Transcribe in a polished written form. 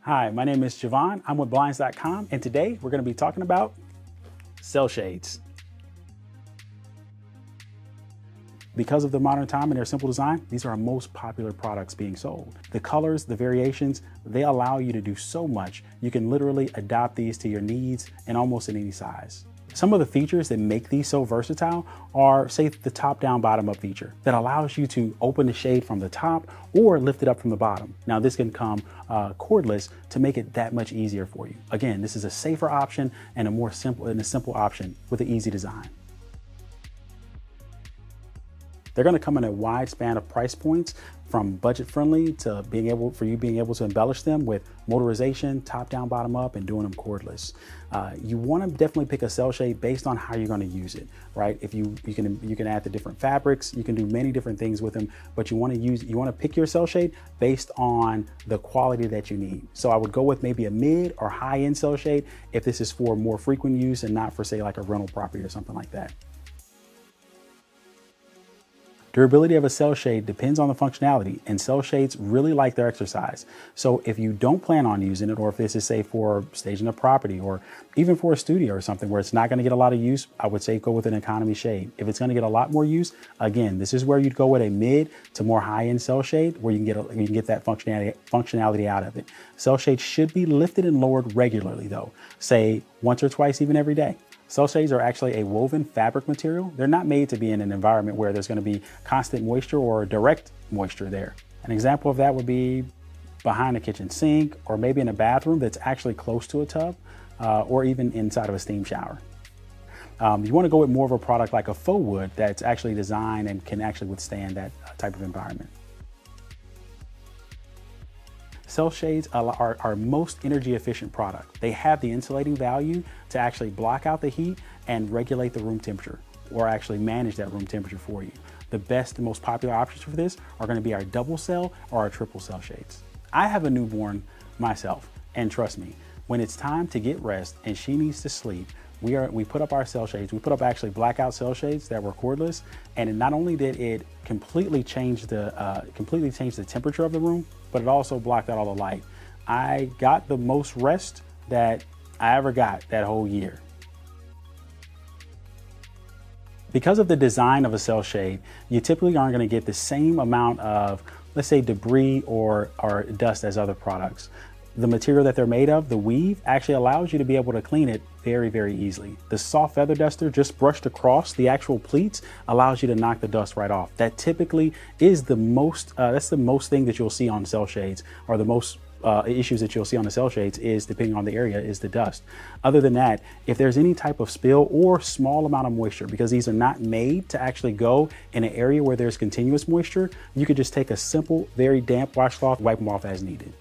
Hi, my name is Javon. I'm with Blinds.com, and today we're going to be talking about cell shades. Because of the modern time and their simple design, these are our most popular products being sold. The colors, the variations, they allow you to do so much. You can literally adapt these to your needs and almost in any size. Some of the features that make these so versatile are, say, the top down bottom up feature that allows you to open the shade from the top or lift it up from the bottom. Now this can come cordless to make it that much easier for you. Again, this is a safer option and a simple option with an easy design. They're going to come in a wide span of price points, from budget friendly to being able to embellish them with motorization, top down, bottom up, and doing them cordless. You want to definitely pick a cell shade based on how you're going to use it, right? If you can add the different fabrics, you can do many different things with them, but you want to pick your cell shade based on the quality that you need. So I would go with maybe a mid or high end cell shade if this is for more frequent use and not for, say, like a rental property or something like that. Durability of a cell shade depends on the functionality, and cell shades really like their exercise. So if you don't plan on using it, or if this is, say, for staging a property or even for a studio or something where it's not going to get a lot of use, I would say go with an economy shade. If it's going to get a lot more use, again, this is where you'd go with a mid to more high-end cell shade where you can get that functionality out of it. Cell shades should be lifted and lowered regularly though, say once or twice even every day. Cell shades are actually a woven fabric material. They're not made to be in an environment where there's going to be constant moisture or direct moisture there. An example of that would be behind a kitchen sink, or maybe in a bathroom that's actually close to a tub, or even inside of a steam shower. You want to go with more of a product like a faux wood that's actually designed and can actually withstand that type of environment. Cell shades are our most energy efficient product. They have the insulating value to actually block out the heat and regulate the room temperature, or actually manage that room temperature for you. The best and most popular options for this are going to be our double cell or our triple cell shades. I have a newborn myself, and trust me, when it's time to get rest and she needs to sleep, we put up our cell shades. We put up actually blackout cell shades that were cordless, and not only did it completely change the temperature of the room, but it also blocked out all the light. I got the most rest that I ever got that whole year. Because of the design of a cell shade, you typically aren't going to get the same amount of, let's say, debris or dust as other products. The material that they're made of, the weave, actually allows you to be able to clean it very, very easily. The soft feather duster just brushed across the actual pleats allows you to knock the dust right off. That typically is the most, that's the most thing that you'll see on cell shades, or the most issues that you'll see on the cell shades is, depending on the area, is the dust. Other than that, if there's any type of spill or small amount of moisture, because these are not made to actually go in an area where there's continuous moisture, you could just take a simple, very damp washcloth, wipe them off as needed.